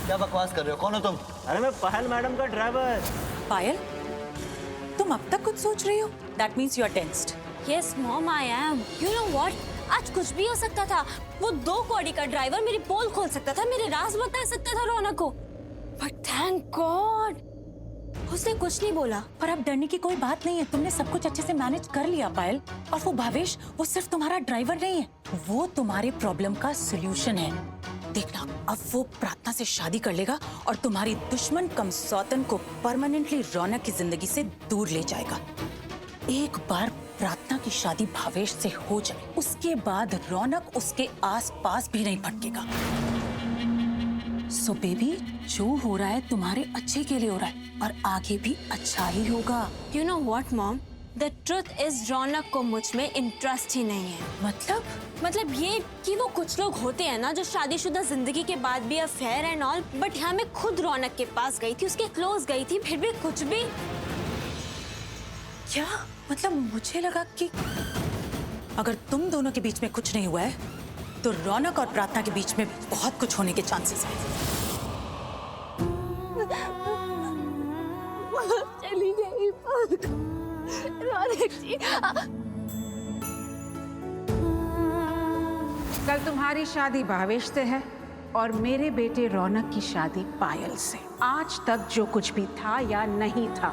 क्या बकवास कर रहे हो? कौन हो तुम? अरे मैं पायल मैडम का ड्राइवर। पायल, तुम अब तक कुछ सोच रही हो? That means you are tensed. Yes, Mom, I am. You know what? आज कुछ भी हो सकता था। वो 2 कौड़ी का ड्राइवर मेरी पोल खोल सकता था, मेरे राज बता सकता था रौनक को। But thank God, उसने कुछ नहीं बोला। पर अब डरने की कोई बात नहीं है, तुमने सब कुछ अच्छे से मैनेज कर लिया पायल। और वो भावेश, वो सिर्फ तुम्हारा ड्राइवर नहीं है, वो तुम्हारे प्रॉब्लम का सोल्यूशन है। देखना, अब वो प्रार्थना से शादी कर लेगा और तुम्हारी दुश्मन कम सौतन को परमानेंटली रौनक की जिंदगी से दूर ले जाएगा। एक बार प्रार्थना की शादी भावेश से हो जाए, उसके बाद रौनक उसके आस-पास भी नहीं भटकेगा। सो बेबी, जो हो रहा है तुम्हारे अच्छे के लिए हो रहा है और आगे भी अच्छा ही होगा। You know what, Mom? The truth is रौनक को मुझ में इंटरेस्ट ही नहीं है। मतलब ये कि वो कुछ लोग होते हैं ना जो शादीशुदा जिंदगी के बाद भी अफेयर एंड ऑल, बट यहाँ मैं खुद रौनक के पास गई थी, उसके क्लोज गई थी, फिर भी कुछ भी। क्या मतलब? मुझे लगा कि अगर तुम दोनों के बीच में कुछ नहीं हुआ है तो रौनक और प्रार्थना के बीच में बहुत कुछ होने के चांसेस हैं। चली गई रौनक जी। कल तुम्हारी शादी भावेश से है और मेरे बेटे रौनक की शादी पायल से। आज तक जो कुछ भी था या नहीं था,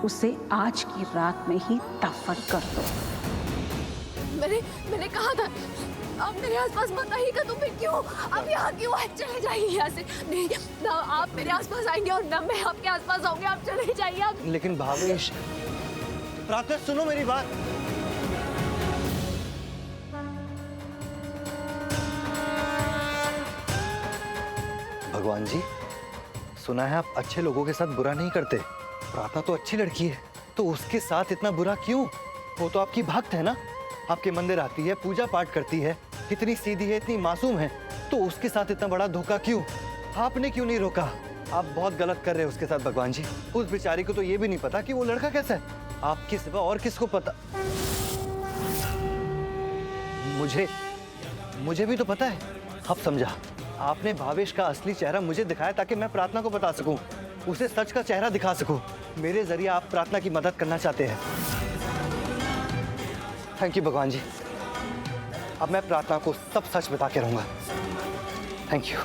उसे आज की रात में ही दफन कर दो। मैंने कहा था आप मेरे आसपास मत आइएगा, तो मैं क्यों आप यहाँ क्यों आए? चले जाइए यहाँ से। नहीं, ना आप मेरे आसपास आएंगे और ना मैं आपके आसपास आऊंगी। आप चले जाइए। आप लेकिन भावेश, प्रार्थना सुनो मेरी बात। भगवान जी, सुना है आप अच्छे लोगों के साथ बुरा नहीं करते। प्रार्थना तो अच्छी लड़की है, तो उसके साथ इतना बुरा क्यों? वो तो आपकी भक्त है ना, आपके मंदिर आती है, पूजा पाठ करती है, इतनी सीधी है, इतनी मासूम है, तो उसके साथ इतना बड़ा धोखा क्यों? आपने क्यों नहीं रोका? आप बहुत गलत कर रहे हैं उसके साथ भगवान जी। उस बेचारी को तो ये भी नहीं पता कि वो लड़का कैसा है। आपके सिवा और किसको पता? मुझे भी तो पता है। अब समझा, आपने भावेश का असली चेहरा मुझे दिखाया ताकि मैं प्रार्थना को बता सकूं, उसे सच का चेहरा दिखा सकूं। मेरे जरिए आप प्रार्थना की मदद करना चाहते हैं। थैंक यू भगवान जी। अब मैं प्रार्थना को सब सच बता के रहूंगा। Thank you.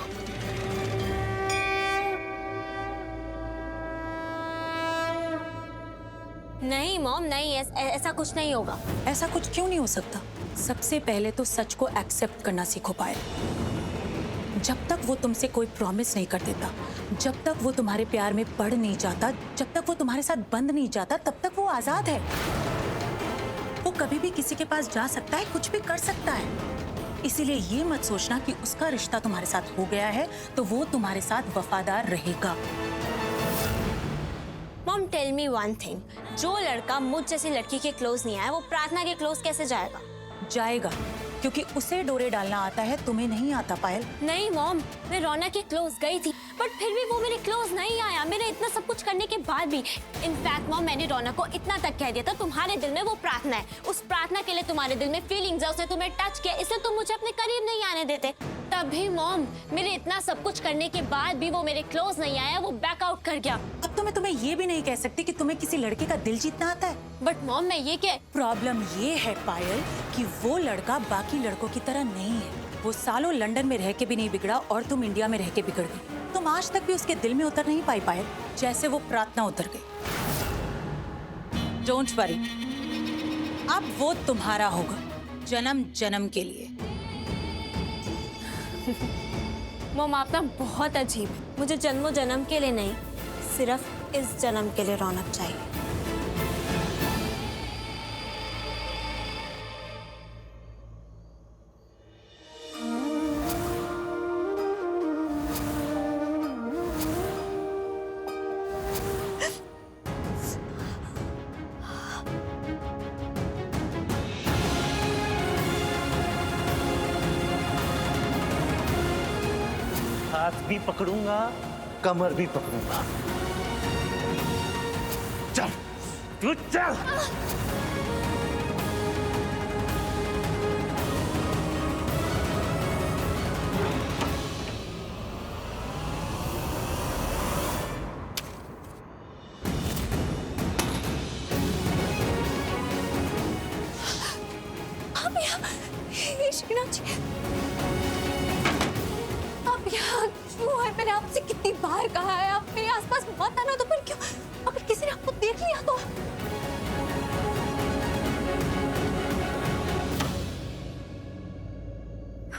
नहीं मॉम, नहीं, ऐसा कुछ नहीं होगा। ऐसा कुछ क्यों नहीं हो सकता? सबसे पहले तो सच को एक्सेप्ट करना सीखो पायल। जब तक वो तुमसे कोई प्रॉमिस नहीं कर देता, जब तक वो तुम्हारे प्यार में पड़ नहीं जाता, जब तक वो तुम्हारे साथ बंद नहीं जाता, तब तक वो आजाद है। वो कभी भी किसी के पास जा सकता है, कुछ भी कर सकता है। इसीलिए ये मत सोचना कि उसका रिश्ता तुम्हारे साथ हो गया है तो वो तुम्हारे साथ वफादार रहेगा। Mom, tell me one thing, जो लड़का मुझ जैसी लड़की के क्लोज नहीं आया, वो प्रार्थना के क्लोज कैसे जाएगा? जाएगा, क्योंकि उसे डोरे डालना आता है, तुम्हें नहीं आता पायल। नहीं मॉम, मैं रौनक के क्लोज गई थी, बट फिर भी वो मेरे क्लोज नहीं आया, मेरे इतना सब कुछ करने के बाद भी। इनफैक्ट मॉम, मैंने रौनक को इतना तक कह दिया था, तुम्हारे दिल में वो प्रार्थना है, उस प्रार्थना के लिए तुम्हारे दिल में फीलिंग्स है, उसने तुम्हें टच किया, इसलिए तुम मुझे अपने करीब नहीं आने देते। तभी मॉम, मेरे इतना सब कुछ करने के बाद भी वो मेरे क्लोज नहीं आया, वो बैक आउट कर गया। अब तो मैं तुम्हें ये भी नहीं कह सकती कि तुम्हें किसी लड़के का दिल जीतना आता है। बट मॉम, मैं ये क्या, प्रॉब्लम ये है पायल कि वो लड़का बाकी लड़कों की तरह नहीं है। वो सालों लंदन में रह के भी नहीं बिगड़ा और तुम इंडिया में रह के बिगड़ गई। तुम आज तक भी उसके दिल में उतर नहीं पाई पायल, जैसे वो प्रार्थना उतर गई। डोंट वरी, अब वो तुम्हारा होगा, जन्म जन्म के लिए। मॉम, आप ना बहुत अजीब, मुझे जन्मों जन्म के लिए नहीं, सिर्फ इस जन्म के लिए रौनक चाहिए। हाथ भी पकड़ूंगा, कमर भी पकड़ूंगा। चल, तू चल। आपसे कितनी बार कहा है आप मेरे आसपास मत आना, तो फिर क्यों? अगर किसी ने आपको देख लिया तो?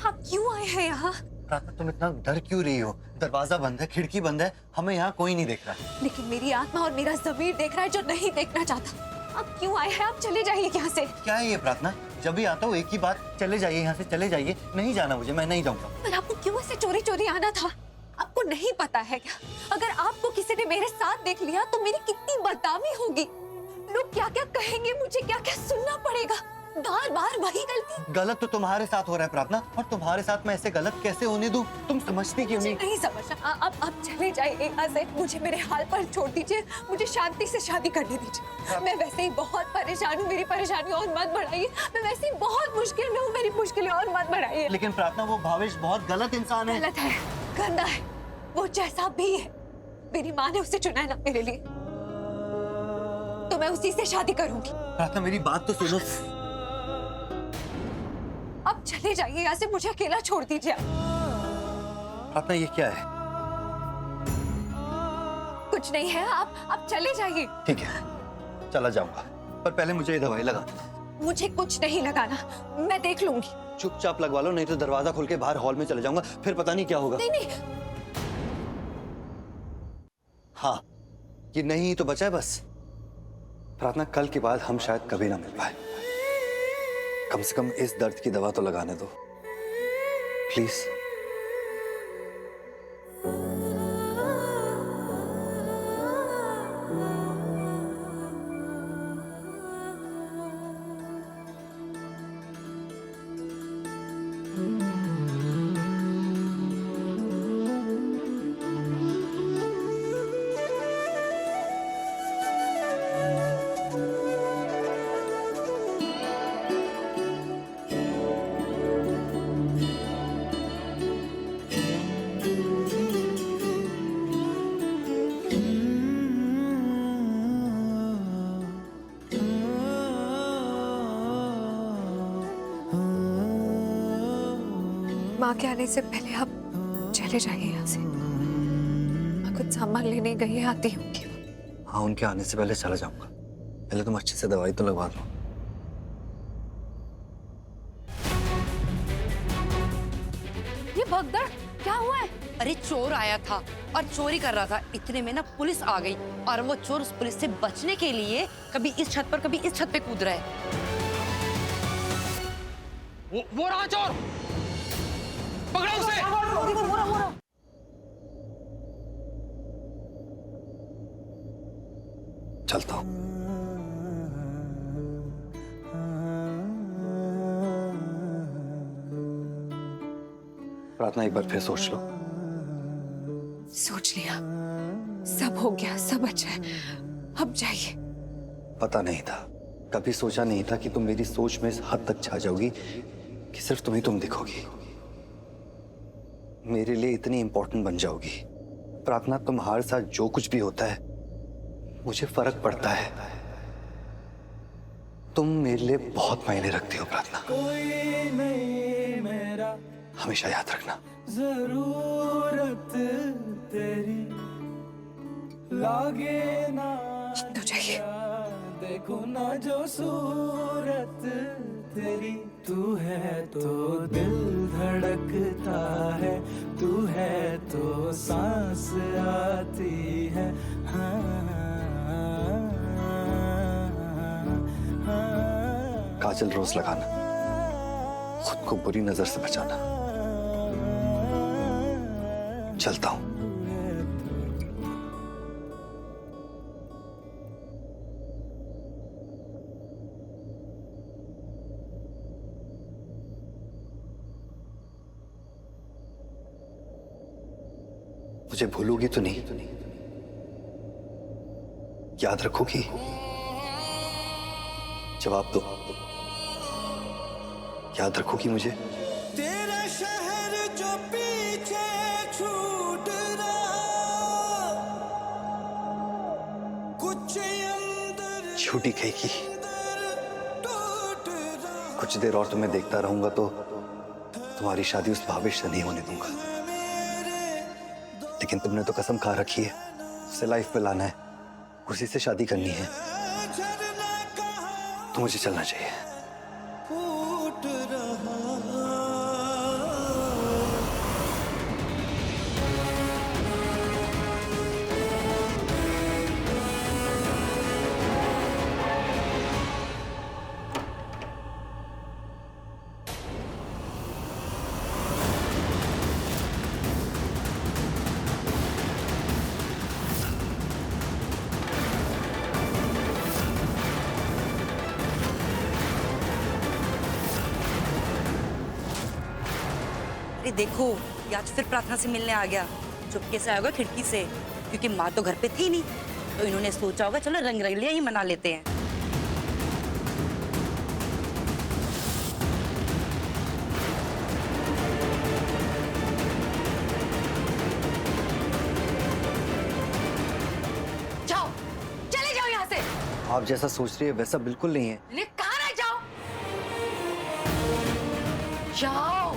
आप क्यों आए हैं यहाँ? प्रार्थना, तुम इतना डर क्यों रही हो? दरवाजा बंद है, खिड़की बंद है, हमें यहाँ कोई नहीं देख रहा है। लेकिन मेरी आत्मा और मेरा ज़मीर देख रहा है जो नहीं देखना चाहता। आप क्यों आए हैं? आप चले जाइए यहाँ से। क्या है ये प्रार्थना? जब भी आता हूँ एक ही बात, चले जाइए यहाँ से, चले जाइए। नहीं जाना मुझे, मैं नहीं जाऊंगा। पर आपको क्यों ऐसे चोरी चोरी आना था? आपको नहीं पता है क्या? अगर आपको किसी ने मेरे साथ देख लिया तो मेरी कितनी बदनामी होगी। लोग क्या क्या कहेंगे, मुझे क्या क्या सुनना पड़ेगा। बार बार वही गलती। गलत तो तुम्हारे साथ हो रहा है प्रार्थना, और तुम्हारे साथ मैं ऐसे गलत कैसे होने दूं? तुम समझती क्यों नहीं? नहीं समझना। आप चले जाइए यहाँ से, मुझे मेरे हाल पर छोड़ दीजिए, मुझे शांति से शादी करने दीजिए। मैं वैसे ही बहुत परेशान हूँ, मेरी परेशानी और मत बढ़ाइए। मैं वैसे ही बहुत मुश्किल में हूँ, मेरी मुश्किलें और मत बढ़ाइए। लेकिन प्रार्थना, वो भावेश बहुत गलत इंसान है। गलत है, गंदा है, वो जैसा भी है। मेरी माँ ने उसे चुना है ना मेरे लिए, तो मैं उसी से शादी करूंगी। प्रार्थना, मेरी बात तो सुनो। अब चले जाइए यहाँ से, मुझे अकेला छोड़ दीजिए। प्रार्थना, ये क्या है? कुछ नहीं है, आप चले जाइए। ठीक है, चला जाऊंगा, पर पहले मुझे ये दवाई लगा। मुझे कुछ नहीं लगाना, मैं देख लूंगी। चुपचाप लगवा लो, नहीं तो दरवाजा खोल के बाहर हॉल में चले जाऊंगा, फिर पता नहीं क्या होगा। नहीं नहीं। हाँ, ये नहीं तो बचा है बस। प्रार्थना, कल के बाद हम शायद कभी ना मिल पाए। कम से कम इस दर्द की दवा तो लगाने दो, प्लीज। माँ के आने से पहले आप चले जाइए यहाँ से। मैं कुछ सामान लेने गई आती हूँ। हाँ, उनके आने से पहले चला जाऊंगा। पहले तुम अच्छे से दवाई तो लगवा दो। ये भगदड़ क्या हुआ है? अरे चोर आया था और चोरी कर रहा था, इतने में ना पुलिस आ गई और वो चोर उस पुलिस से बचने के लिए कभी इस छत पर कभी इस छत पे कूद रहा है। वो रहा चोर, पकड़ो उसे। चलता हूं। प्रार्थना, एक बार फिर सोच लो। सोच लिया, सब हो गया, सब अच्छा है, अब जाइए। पता नहीं था, कभी सोचा नहीं था कि तुम मेरी सोच में इस हद तक छा जाओगी कि सिर्फ तुम दिखोगी, मेरे लिए इतनी इंपॉर्टेंट बन जाओगी। प्रार्थना, तुम्हारे साथ जो कुछ भी होता है मुझे फर्क पड़ता है। तुम मेरे लिए बहुत मायने रखती हो प्रार्थना, हमेशा याद रखना। जरूरत तेरी लागे ना, तो जाइए। देखो ना जो सूरत तेरी, तू है तो दिल धड़कता है, तू है तो सांस आती है। काजल रोज लगाना, खुद को बुरी नजर से बचाना। चलता हूं। मुझे भूलोगी तो नहीं? याद रखोगी? जवाब दो, याद रखोगी मुझे? तेरा शहर जो पीछे छूट रहा, कुछ अंदर झूठी कहेगी। टूट रहा। कुछ देर और तुम्हें देखता रहूंगा तो तुम्हारी शादी उस भावेश से नहीं होने दूंगा। लेकिन तुमने तो कसम खा रखी है, उसे लाइफ पे लाना है, उसी से शादी करनी है, झरना कहाँ तो मुझे चलना चाहिए। फूट रहा। अरे देखो, ये आज फिर प्रार्थना से मिलने आ गया। चुपके से आया होगा खिड़की से, क्योंकि माँ तो घर पे थी नहीं, तो इन्होंने सोचा होगा चलो रंग रंगलियां ही मना लेते हैं। जाओ, चले जाओ यहाँ से। आप जैसा सोच रही है वैसा बिल्कुल नहीं है। इन्हें कहाँ रह जाओ, जाओ।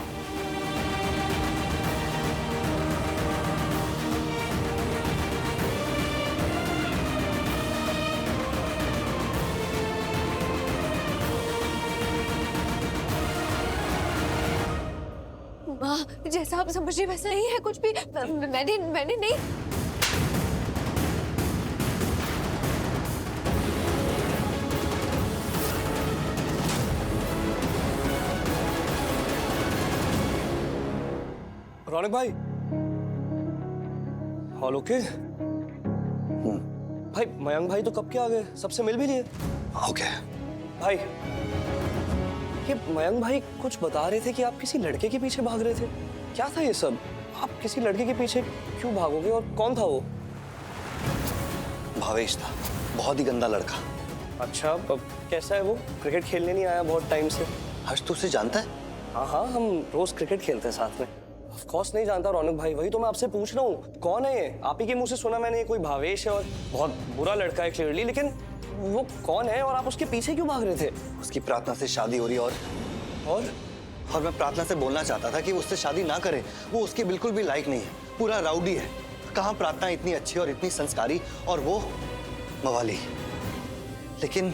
माँ, जैसा आप समझ रही वैसा नहीं है कुछ भी। मैंने नहीं। रौनक भाई, ऑल ओके? भाई मयंक भाई तो कब के आ गए, सबसे मिल भी लिए। ओके। भाई ये मयंक भाई कुछ बता रहे थे कि आप किसी लड़के के पीछे भाग रहे थे, क्या था ये सब? आप किसी लड़के के पीछे क्यों भागोगे और कौन था वो? भावेश था, बहुत ही गंदा लड़का। अच्छा, अब कैसा है वो? क्रिकेट खेलने नहीं आया बहुत टाइम से। हर्ष तू उसे जानता है? हाँ हाँ, हम रोज क्रिकेट खेलते हैं साथ में। ऑफ कोर्स नहीं जानता रौनक भाई, वही तो मैं आपसे पूछ रहा हूँ, कौन है ये? आप ही के मुंह से सुना मैंने, कोई भावेश है और बहुत बुरा लड़का है क्लियरली, लेकिन वो कौन है और आप उसके पीछे क्यों भाग रहे थे? उसकी प्रार्थना से शादी हो रही है और मैं प्रार्थना से बोलना चाहता था कि वो उससे शादी ना करे। वो उसकी बिल्कुल भी लायक नहीं है, पूरा राउडी है। कहाँ प्रार्थना इतनी अच्छी और इतनी संस्कारी और वो मवाली। लेकिन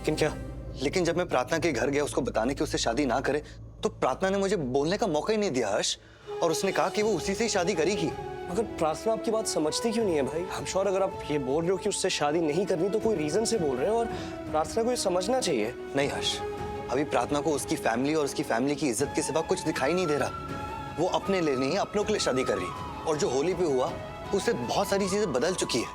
क्या? लेकिन जब मैं प्रार्थना के घर गया उसको बताने कि उससे शादी ना करे, तो प्रार्थना ने मुझे बोलने का मौका ही नहीं दिया हर्ष, और उसने कहा कि वो उसी से ही शादी करेगी। अगर प्रार्थना आपकी बात समझती क्यों नहीं है भाई? I'm sure अगर आप ये बोल रहे हो कि उससे शादी नहीं करनी तो कोई रीजन से बोल रहे हो, और प्रार्थना को ये समझना चाहिए। नहीं हर्ष, अभी प्रार्थना को उसकी फैमिली और उसकी फैमिली की इज्जत के सिवा कुछ दिखाई नहीं दे रहा। वो अपने लिए नहीं, अपनों के लिए शादी कर रही है, और जो होली पे हुआ उससे बहुत सारी चीजें बदल चुकी है।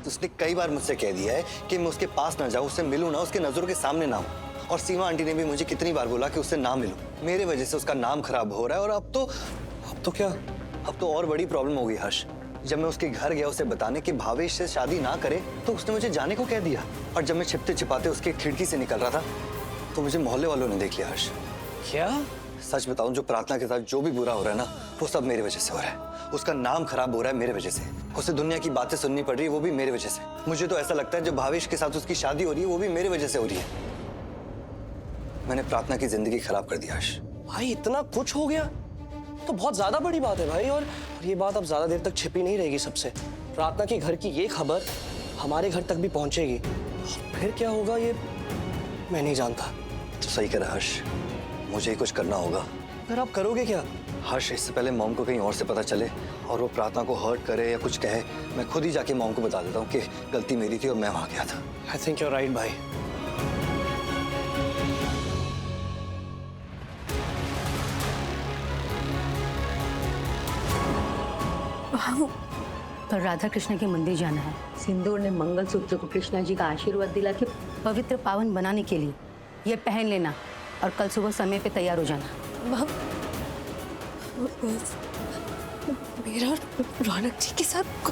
उसने कई बार मुझसे कह दिया है कि मैं उसके पास ना जाऊं, उससे मिलूं ना, उसके नजरों के सामने ना हूं। और सीमा आंटी ने भी मुझे कितनी बार बोला कि उससे ना मिलूं। मेरे वजह से उसका नाम खराब हो रहा है, और अब तो क्या? अब तो और बड़ी प्रॉब्लम हो गई हर्ष। जब मैं उसके घर गया उसे बताने कि भावेश से शादी ना करे, तो उसने मुझे जाने को कह दिया। और जब मैं छिपते छिपाते उसके खिड़की से निकल रहा था तो मुझे मोहल्ले वालों ने देख लिया हर्ष। क्या? सच बताऊं, जो प्रार्थना के साथ जो भी बुरा हो रहा है ना, वो सब मेरी वजह से हो रहा है। उसका नाम खराब हो रहा है मेरे वजह से। उसे दुनिया की बातें सुननी पड़ रही है, वो भी मेरे वजह से। मुझे तो ऐसा लगता है जब भावेश के साथ उसकी शादी हो रही है वो भी मेरी वजह से हो रही है। मैंने प्रार्थना की जिंदगी खराब कर दी हर्ष। भाई इतना कुछ हो गया तो बहुत ज्यादा बड़ी बात है भाई, और ये बात अब ज्यादा देर तक छिपी नहीं रहेगी सबसे। प्रार्थना के घर की ये खबर हमारे घर तक भी पहुंचेगी, फिर क्या होगा ये मैं नहीं जानता। तो सही करा हर्ष, मुझे ही कुछ करना होगा। फिर आप करोगे क्या? हर्ष, इससे पहले मॉम को कहीं और से पता चले और वो प्रार्थना को हर्ट करे या कुछ कहे, मैं खुद ही जाके मॉम को बता देता हूँ कि गलती मेरी थी और मैं वहां गया था। I think you are right भाई। कल राधा कृष्ण के मंदिर जाना है। सिंदूर ने मंगलसूत्र को कृष्णा जी का आशीर्वाद दिला के पवित्र पावन बनाने के लिए ये पहन लेना, और कल सुबह समय पे तैयार हो जाना। मेरा रौनक जी के साथ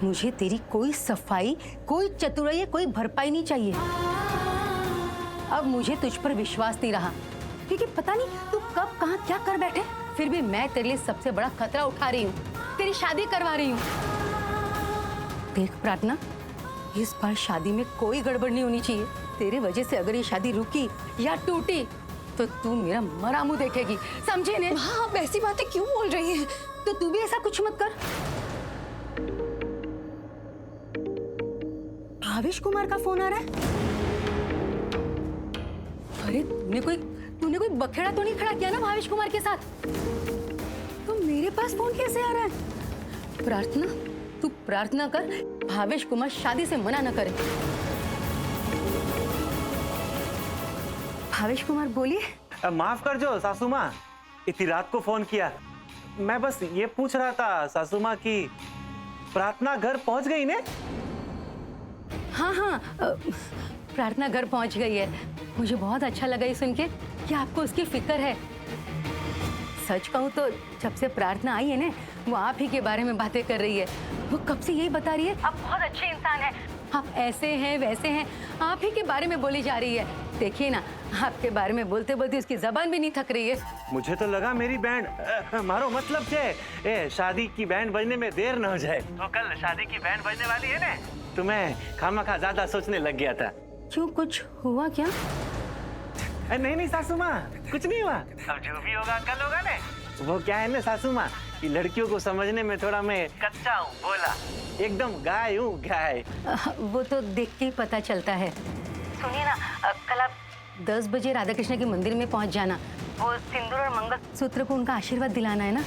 मुझे तेरी कोई सफाई, कोई चतुराई, कोई भरपाई नहीं चाहिए। अब मुझे तुझ पर विश्वास नहीं रहा, क्योंकि पता नहीं तू कब कहाँ क्या कर बैठे। फिर भी मैं तेरे लिए सबसे बड़ा खतरा उठा रही हूँ, तेरी शादी करवा रही हूँ। देख प्रार्थना, इस बार शादी में कोई गड़बड़ नहीं होनी चाहिए। तेरे वजह से अगर ये शादी रुकी या टूटी तो तू मेरा मरा मुंह देखेगी, समझे ने? हाँ, आप ऐसी बातें क्यों बोल रही हैं? तो तू भी ऐसा कुछ मत कर। भावेश कुमार का फोन आ रहा है। अरे तूने कोई बखेड़ा तो नहीं खड़ा किया ना भावेश कुमार के साथ? तो मेरे पास फोन कैसे आ रहा है? तू प्रार्थना कर, भावेश कुमार शादी से मना न करे। भावेश कुमार बोलिए। माफ कर जो सासू माँ, इतनी रात को फोन किया। मैं बस ये पूछ रहा था सासू माँ की प्रार्थना घर पहुंच गई ने? हाँ, प्रार्थना घर पहुंच गई है। मुझे बहुत अच्छा लगा ये सुन के कि आपको उसकी फिक्र है। सच कहूँ तो जब से प्रार्थना आई है ना, वो आप ही के बारे में बातें कर रही है। वो कब से यही बता रही है, आप बहुत अच्छे इंसान हैं, आप ऐसे हैं वैसे हैं, आप ही के बारे में बोली जा रही है। देखिए ना, आपके बारे में बोलते बोलते उसकी जबान भी नहीं थक रही है। मुझे तो लगा मेरी बैंड मारो मतलब छे शादी की बैंड बजने में देर न हो जाए। तो कल शादी की बैंड बजने वाली है ना, तो मैं खामखा ज्यादा सोचने लग गया था। क्यों, कुछ हुआ क्या? नहीं सासू माँ, कुछ नहीं हुआ। अब जो भी होगा कल होगा ना। वो क्या है ना सासू माँ, कि लड़कियों को समझने में थोड़ा मैं कच्चा हूँ, बोला एकदम गाय हूँ गाय। वो तो देख के ही पता चलता है। सुनिए ना, कल आप 10 बजे राधा कृष्ण के मंदिर में पहुंच जाना। वो सिंदूर और मंगलसूत्र को उनका आशीर्वाद दिलाना है ना।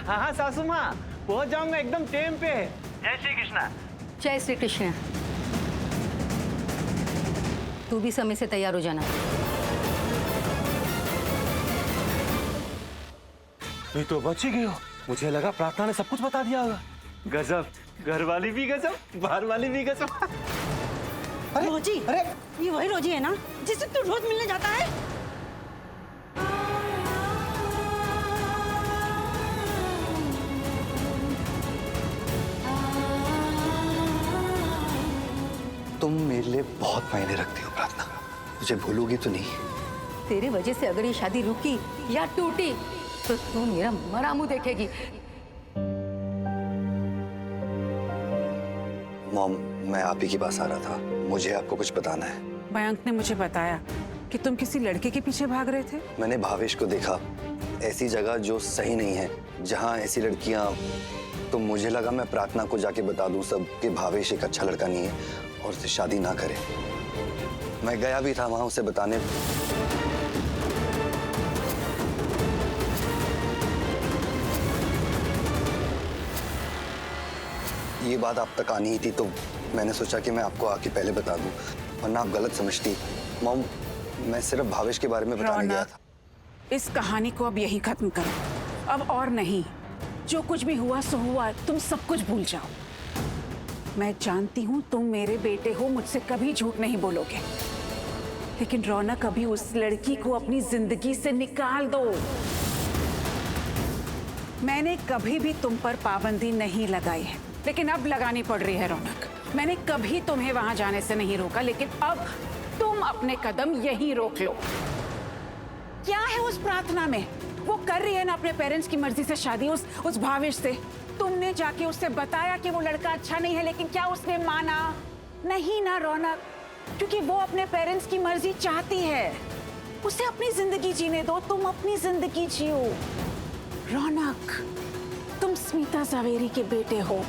हाँ सासू माँ, पहुंच जाऊंगा एकदम टाइम पे। जय श्री कृष्णा। जय श्री कृष्ण। तू भी समय से तैयार हो जाना। ये तो बच ही गई हो। मुझे लगा प्रार्थना ने सब कुछ बता दिया होगा। गजब, घर वाली भी गजब, बाहर वाली भी गजब। रोजी, अरे ये वही रोजी है ना जिससे तू रोज मिलने जाता है? तुम मेरे लिए बहुत मायने रखती हो प्रार्थना, मुझे भूलोगी तो नहीं? तेरे वजह से अगर ये शादी रुकी या टूटी तो तू मेरा मरा मुंह देखेगी। मॉम, मैं आप ही के पास आ रहा था, मुझे आपको कुछ बताना है। मयंक ने मुझे बताया कि तुम किसी लड़के के पीछे भाग रहे थे। मैंने भावेश को देखा ऐसी जगह जो सही नहीं है, जहाँ ऐसी लड़कियाँ, तो मुझे लगा मैं प्रार्थना को जाके बता दूं सब कि भावेश एक अच्छा लड़का नहीं है और उससे शादी ना करे। मैं गया भी था वहां उसे बताने। ये बात आप तक आनी ही थी, तो मैंने सोचा कि मैं आपको आके पहले बता दूं, वरना आप गलत समझती। मॉम, मैं सिर्फ भावेश के बारे में बताने गया था। इस कहानी को अब यहीं खत्म करो, अब और नहीं। जो कुछ भी हुआ सो हुआ, तुम सब कुछ भूल जाओ। मैं जानती हूँ तुम मेरे बेटे हो, मुझसे कभी झूठ नहीं बोलोगे, लेकिन रौनक, अभी उस लड़की को अपनी जिंदगी से निकाल दो। मैंने कभी भी तुम पर पाबंदी नहीं लगाई है, लेकिन अब लगानी पड़ रही है रौनक। मैंने कभी तुम्हें वहां जाने से नहीं रोका, लेकिन अब तुम अपने कदम यहीं रोक लो। क्या है उस प्रार्थना में? वो कर रही है ना अपने पेरेंट्स की मर्जी से शादी उस भावेश से। तुमने जाके उससे बताया कि वो लड़का अच्छा नहीं है, लेकिन क्या उसने माना? नहीं ना रौनक, क्योंकि वो अपने पेरेंट्स की मर्जी चाहती है। उसे अपनी जिंदगी जीने दो, तुम अपनी जिंदगी जियो। रौनक, तुम स्मिता जावेरी के बेटे हो,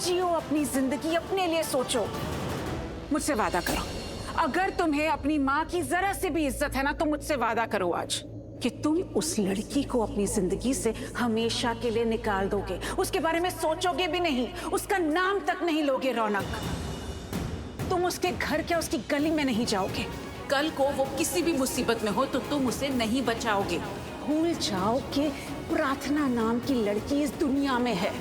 जियो अपनी जिंदगी, अपने लिए सोचो। मुझसे वादा करो, अगर तुम्हें अपनी माँ की जरा से भी इज्जत है ना, तो मुझसे वादा करो आज कि तुम उस लड़की को अपनी जिंदगी से हमेशा के लिए निकाल दोगे, उसके बारे में सोचोगे भी नहीं, उसका नाम तक नहीं लोगे। रौनक, तुम उसके घर क्या उसकी गली में नहीं जाओगे। कल को वो किसी भी मुसीबत में हो तो तुम उसे नहीं बचाओगे। भूल जाओ कि प्रार्थना नाम की लड़की इस दुनिया में है।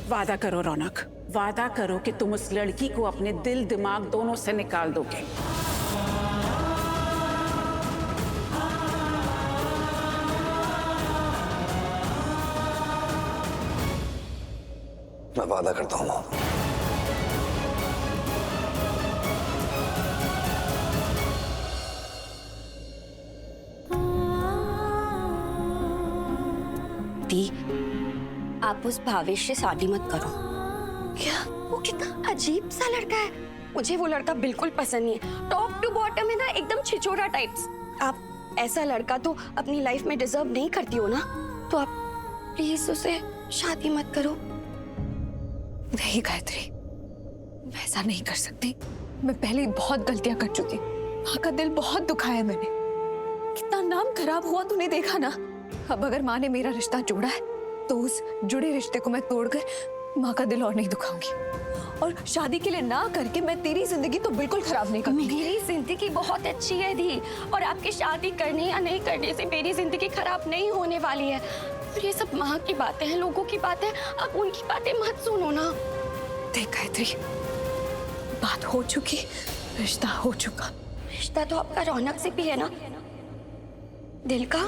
वादा करो रौनक, वादा करो कि तुम उस लड़की को अपने दिल दिमाग दोनों से निकाल दोगे। मैं वादा करता हूँ मॉम। दी, आप उस भावेश से शादी मत करो। क्या? वो कितना अजीब सा लड़का है, मुझे वो लड़का बिल्कुल पसंद नहीं है। टॉप टू टू बॉटम है ना, एकदम छिछोरा टाइप्स। आप ऐसा लड़का तो अपनी लाइफ में डिजर्व नहीं करती हो ना, तो आप प्लीज उसे शादी मत करो। नहीं गायत्री, मैं ऐसा नहीं कर सकती। मैं पहले ही बहुत गलतियां कर चुकी। माँ का दिल बहुत दुखाया मैंने। कितना नाम खराब हुआ तूने देखा ना। अब अगर माँ ने मेरा रिश्ता जोड़ा है तो उस जुड़े रिश्ते को मैं तोड़कर माँ का दिल और नहीं दुखाऊंगी। और शादी के लिए ना करके मैं तेरी जिंदगी तो बिल्कुल खराब नहीं करूंगी। मेरी जिंदगी बहुत अच्छी है दी, और आपकी शादी करने या नहीं करने से मेरी जिंदगी खराब नहीं होने वाली है। और ये सब माँ की बातें हैं, लोगों की बातें, आप उनकी बातें मत सुनो ना। देख गायत्री, बात हो चुकी, रिश्ता हो चुका। रिश्ता तो आपका रौनक से भी है ना, दिल का।